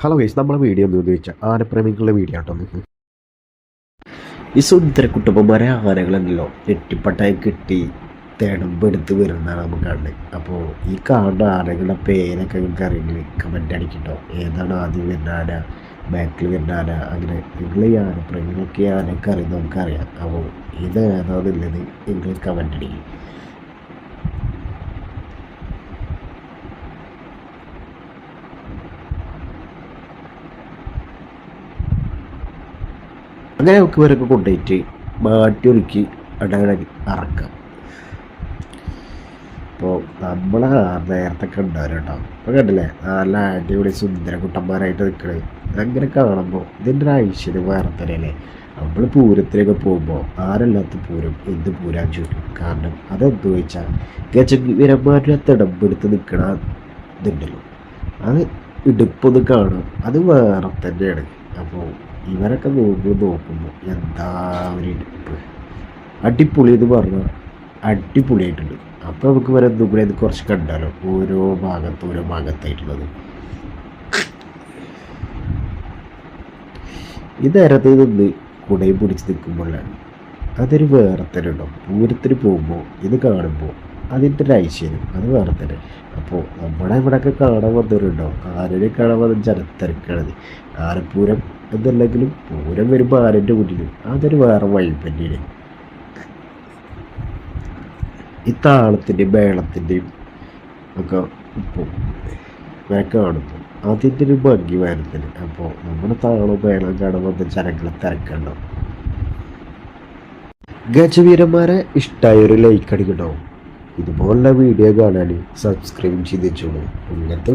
Hello guys, നമ്മളെ video ഒന്ന് ചോദിച്ചാൽ ആനപ്രേമികളുടെ വീഡിയോ ആട്ടോ. ഈ സുന്ദരക്കുട്ടപ്പന്മാരെ ആനകളുണ്ടല്ലോ നെറ്റിപ്പട്ടായി കിട്ടി തിടമ്പെടുത്ത് വരുന്നതാണ് നമുക്ക് കാണുന്നത്. അപ്പോൾ ഈ കാണുന്ന ആനകളുടെ പേരൊക്കെ നിങ്ങൾക്ക് അറിയെങ്കിൽ കമൻ്റ് അടിക്കട്ടോ. ഏതാണ് ആദ്യം വരുന്ന ആന, ബാക്കിൽ വരുന്ന ആന, അങ്ങനെ നിങ്ങൾ ഈ ആനപ്രേമികൾക്ക് ഈ ആനയൊക്കെ അറിയുന്നത് നമുക്കറിയാം. അപ്പോൾ ഇത് ഏതാണെന്നുള്ളത് നിങ്ങൾ കമൻ്റ് അടിക്കും. അങ്ങനെ നമുക്ക് ഇവരൊക്കെ കൊണ്ടുപോയിട്ട് മാറ്റി അടങ്ങി അറക്കാം. അപ്പോൾ നമ്മൾ നേരത്തെ കണ്ടവരും കേട്ടോ. അപ്പോൾ കണ്ടില്ലേ, നല്ല അടിപൊളി സുന്ദരകുട്ടന്മാരായിട്ട് നിൽക്കണത്. അങ്ങനെ കാണുമ്പോൾ ഇതിൻ്റെ ഒരു ഐശ്വര്യം വേറെ തന്നെയല്ലേ. നമ്മൾ പൂരത്തിലൊക്കെ പോകുമ്പോൾ ആരല്ലാത്ത പൂരം എന്ത് പൂരാൻ ചോദിക്കും. കാരണം അതെന്ത് ചോദിച്ചാൽ ഗജവീരന്മാരുടെ തിടമ്പെടുത്ത് നിൽക്കണ ഇതുണ്ടല്ലോ, അത് ഇടുപ്പൊന്ന് കാണും, അത് വേറെ തന്നെയാണ്. അപ്പോൾ ഇവരൊക്കെ നോക്കുമ്പോൾ എന്താ ഒരു ഇടുപ്പ്, അടിപൊളി എന്ന് പറഞ്ഞാൽ അടിപൊളിയായിട്ടുണ്ട്. അപ്പോൾ നമുക്ക് ഇവരെന്തും കൂടെ ഇത് കുറച്ച് കണ്ടാലോ, ഓരോ ഭാഗത്തായിട്ടുള്ളത്. ഈ നേരത്തെ നിന്ന് കുടയും പിടിച്ച് നിൽക്കുമ്പോഴാണ് അതൊരു വേറെ തന്നെ ഉണ്ടോ. പൂരത്തിന് പോകുമ്പോൾ ഇത് കാണുമ്പോൾ അതിൻ്റെ ഒരു ഐശ്വര്യം അത് വേറെ തന്നെ. അപ്പോൾ നമ്മുടെ ഇവിടെയൊക്കെ കാണാൻ വന്നവരുണ്ടോ, ആനയെ കാണാൻ വന്ന ജനത്തിരക്കാണത്. ആനപ്പൂരം എന്നല്ലെങ്കിലും പൂരം വരുമ്പോൾ ആനൻ്റെ മുന്നിൽ അതൊരു വേറെ വൈബ് തന്നെയാണ്. ഈ താളത്തിൻ്റെയും മേളത്തിൻ്റെയും ഒക്കെ ഇപ്പോൾ കാണുമ്പോൾ അതിൻ്റെ ഒരു ഭംഗി വരുന്നത്. അപ്പോൾ നമ്മുടെ താളവും മേളം കാണുമ്പോൾ ജനങ്ങളെ തിരക്കുണ്ടാവും. ഗജവീരന്മാരെ ഇഷ്ടമായൊരു ലൈക്ക് അടിക്കട്ടോ. ഇതുപോലുള്ള വീഡിയോ കാണാൻ സബ്സ്ക്രൈബ് ചെയ്ത് വെച്ചോളൂ. ഇങ്ങനത്തെ